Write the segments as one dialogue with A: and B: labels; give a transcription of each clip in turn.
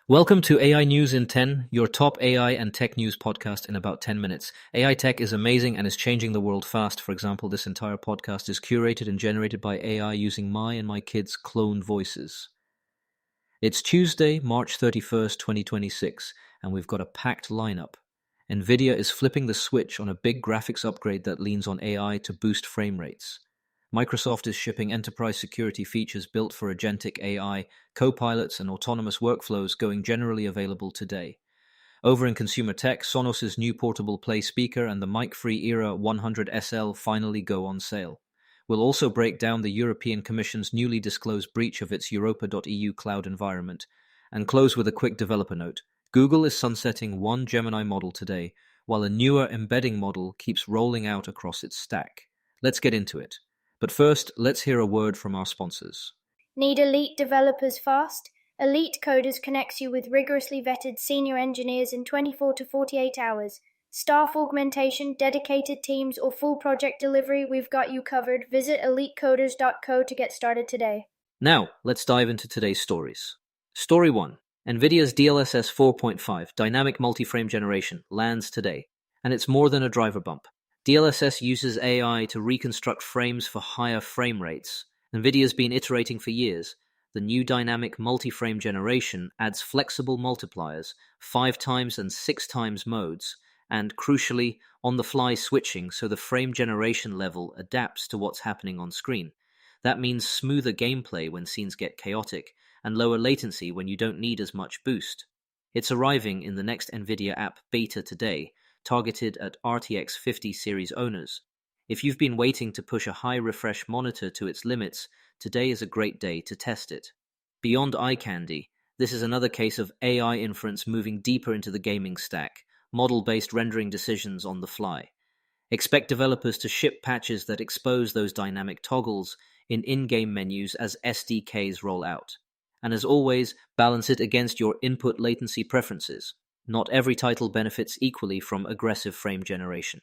A: Welcome to AI News in 10, your top AI and tech news podcast in about 10 minutes. AI tech is amazing and is changing the world fast. For example, this entire podcast is curated and generated by AI using my and my kids' cloned voices. It's Tuesday, March 31st, 2026, and we've got a packed lineup. NVIDIA is flipping the switch on a big graphics upgrade that leans on AI to boost frame rates. Microsoft is shipping enterprise security features built for agentic AI, co-pilots, and autonomous workflows going generally available today. Over in consumer tech, Sonos' new portable Play speaker and the mic-free Era 100 SL finally go on sale. We'll also break down the European Commission's newly disclosed breach of its Europa.eu cloud environment, and close with a quick developer note. Google is sunsetting one Gemini model today, while a newer embedding model keeps rolling out across its stack. Let's get into it. But first, let's hear a word from our sponsors.
B: Need elite developers fast? Elite Coders connects you with rigorously vetted senior engineers in 24 to 48 hours. Staff augmentation, dedicated teams, or full project delivery, we've got you covered. Visit elitecoders.co to get started today.
A: Now, let's dive into today's stories. Story 1. NVIDIA's DLSS 4.5 Dynamic Multi-Frame Generation lands today, and it's more than a driver bump. DLSS uses AI to reconstruct frames for higher frame rates. NVIDIA's been iterating for years. The new dynamic multi-frame generation adds flexible multipliers, 5 times and 6 times modes, and crucially, on-the-fly switching so the frame generation level adapts to what's happening on screen. That means smoother gameplay when scenes get chaotic, and lower latency when you don't need as much boost. It's arriving in the next NVIDIA app beta today, targeted at RTX 50 series owners. If you've been waiting to push a high refresh monitor to its limits, today is a great day to test it. Beyond eye candy, this is another case of AI inference moving deeper into the gaming stack, model-based rendering decisions on the fly. Expect developers to ship patches that expose those dynamic toggles in in-game menus as SDKs roll out. And as always, balance it against your input latency preferences. Not every title benefits equally from aggressive frame generation.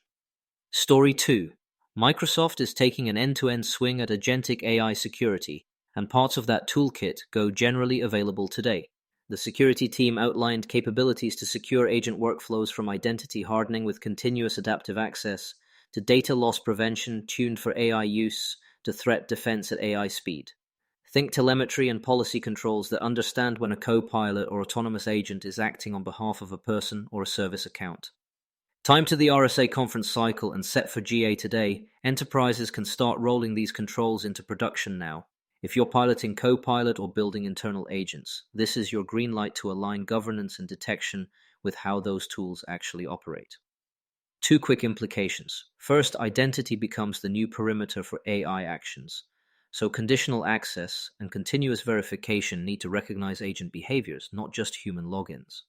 A: Story 2. Microsoft is taking an end-to-end swing at agentic AI security, and parts of that toolkit go generally available today. The security team outlined capabilities to secure agent workflows from identity hardening with continuous adaptive access, to data loss prevention tuned for AI use, to threat defense at AI speed. Think telemetry and policy controls that understand when a co-pilot or autonomous agent is acting on behalf of a person or a service account. Time to the RSA conference cycle and set for GA today, enterprises can start rolling these controls into production now. If you're piloting co-pilot or building internal agents, this is your green light to align governance and detection with how those tools actually operate. 2 quick implications. First, identity becomes the new perimeter for AI actions. So conditional access and continuous verification need to recognize agent behaviors, not just human logins.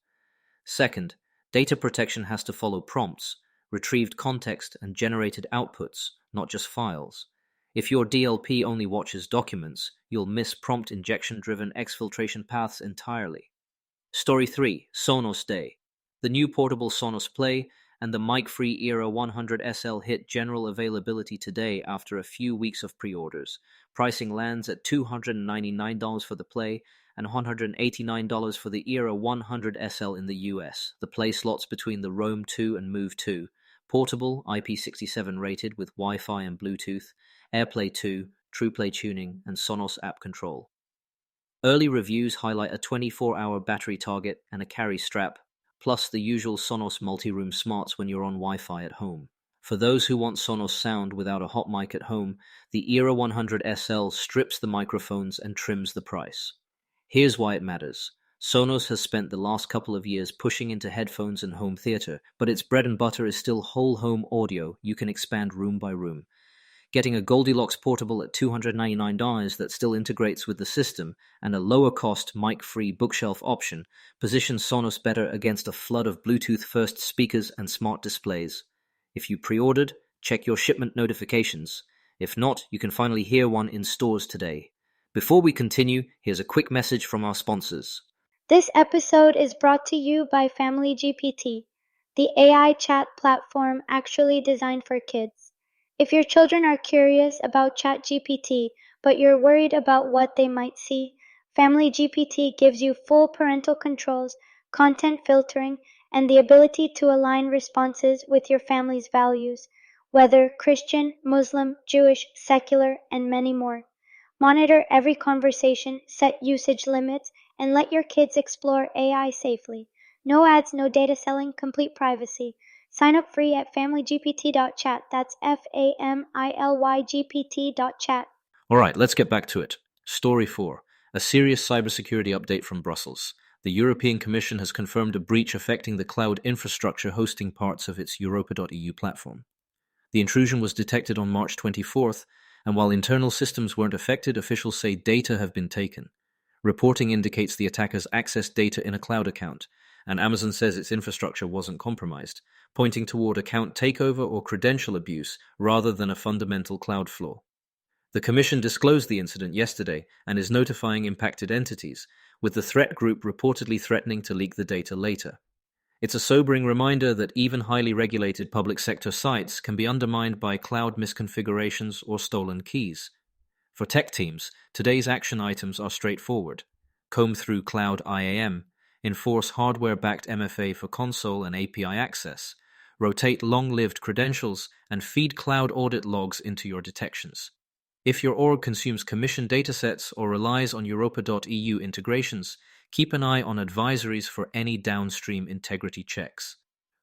A: Second, data protection has to follow prompts, retrieved context, and generated outputs, not just files. If your DLP only watches documents, you'll miss prompt injection-driven exfiltration paths entirely. Story 3. Sonos Day. The new portable Sonos Play and the mic-free Era 100 SL hit general availability today after a few weeks of pre-orders. Pricing lands at $299 for the Play and $189 for the Era 100 SL in the US. The Play slots between the Roam 2 and Move 2. Portable, IP67 rated with Wi-Fi and Bluetooth, AirPlay 2, TruePlay tuning, and Sonos app control. Early reviews highlight a 24-hour battery target and a carry strap, plus the usual Sonos multi-room smarts when you're on Wi-Fi at home. For those who want Sonos sound without a hot mic at home, the Era 100 SL strips the microphones and trims the price. Here's why it matters. Sonos has spent the last couple of years pushing into headphones and home theater, but its bread and butter is still whole home audio you can expand room by room. Getting a Goldilocks portable at $299 that still integrates with the system and a lower-cost mic-free bookshelf option positions Sonos better against a flood of Bluetooth-first speakers and smart displays. If you pre-ordered, check your shipment notifications. If not, you can finally hear one in stores today. Before we continue, here's a quick message from our sponsors.
B: This episode is brought to you by Family GPT, the AI chat platform actually designed for kids. If your children are curious about ChatGPT, but you're worried about what they might see, Family GPT gives you full parental controls, content filtering, and the ability to align responses with your family's values, whether Christian, Muslim, Jewish, secular, and many more. Monitor every conversation, set usage limits, and let your kids explore AI safely. No ads, no data selling, complete privacy. Sign up free at familygpt.chat. That's FAMILYGPT.chat.
A: All right, let's get back to it. Story 4. A serious cybersecurity update from Brussels. The European Commission has confirmed a breach affecting the cloud infrastructure hosting parts of its Europa.eu platform. The intrusion was detected on March 24th, and while internal systems weren't affected, officials say data have been taken. Reporting indicates the attackers accessed data in a cloud account, and Amazon says its infrastructure wasn't compromised, pointing toward account takeover or credential abuse rather than a fundamental cloud flaw. The Commission disclosed the incident yesterday and is notifying impacted entities, with the threat group reportedly threatening to leak the data later. It's a sobering reminder that even highly regulated public sector sites can be undermined by cloud misconfigurations or stolen keys. For tech teams, today's action items are straightforward. Comb through Cloud IAM, enforce hardware-backed MFA for console and API access, rotate long-lived credentials, and feed cloud audit logs into your detections. If your org consumes Commission datasets or relies on Europa.eu integrations, keep an eye on advisories for any downstream integrity checks.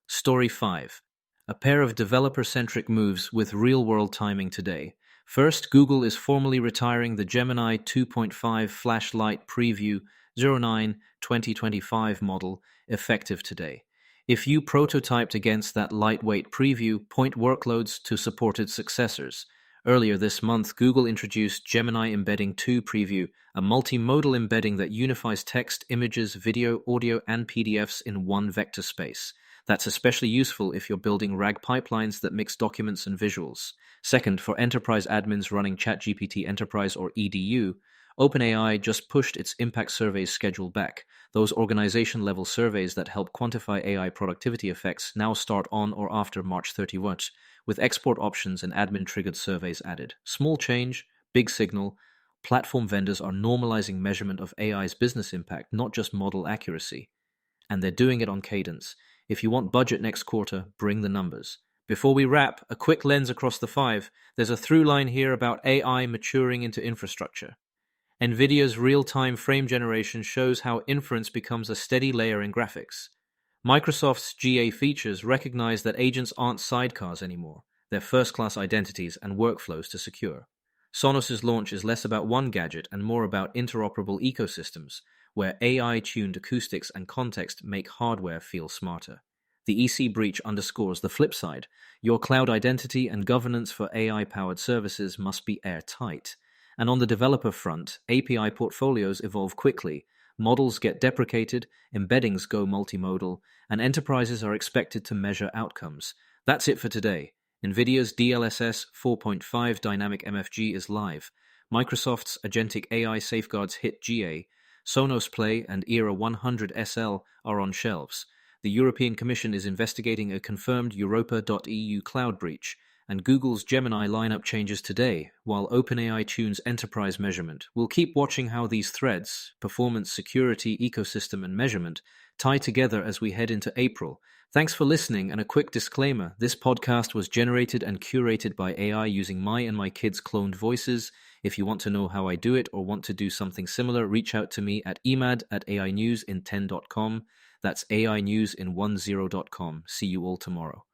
A: Story 5. A pair of developer-centric moves with real-world timing today. First, Google is formally retiring the Gemini 2.5 Flashlight Preview 09-2025 model, effective today. If you prototyped against that lightweight preview, point workloads to supported successors. Earlier this month, Google introduced Gemini Embedding 2 Preview, a multimodal embedding that unifies text, images, video, audio, and PDFs in one vector space. That's especially useful if you're building RAG pipelines that mix documents and visuals. Second, for enterprise admins running ChatGPT Enterprise or EDU, OpenAI just pushed its impact surveys schedule back. Those organization-level surveys that help quantify AI productivity effects now start on or after March 31st, with export options and admin-triggered surveys added. Small change, big signal. Platform vendors are normalizing measurement of AI's business impact, not just model accuracy. And they're doing it on cadence. If you want budget next quarter, bring the numbers. Before we wrap, a quick lens across the 5. There's a through line here about AI maturing into infrastructure. NVIDIA's real-time frame generation shows how inference becomes a steady layer in graphics. Microsoft's GA features recognize that agents aren't sidecars anymore. They're first-class identities and workflows to secure. Sonos' launch is less about one gadget and more about interoperable ecosystems, where AI-tuned acoustics and context make hardware feel smarter. The EC breach underscores the flip side. Your cloud identity and governance for AI-powered services must be airtight. And on the developer front, API portfolios evolve quickly. Models get deprecated, embeddings go multimodal, and enterprises are expected to measure outcomes. That's it for today. NVIDIA's DLSS 4.5 dynamic MFG is live. Microsoft's agentic AI safeguards hit GA. Sonos Play and Era 100 SL are on shelves. The European Commission is investigating a confirmed Europa.eu cloud breach, and Google's Gemini lineup changes today, while OpenAI tunes enterprise measurement. We'll keep watching how these threads, performance, security, ecosystem, and measurement, tie together as we head into April. Thanks for listening, and a quick disclaimer, this podcast was generated and curated by AI using my and my kids' cloned voices. If you want to know how I do it or want to do something similar, reach out to me at emad@ainewsin10.com. That's ainewsin10.com. See you all tomorrow.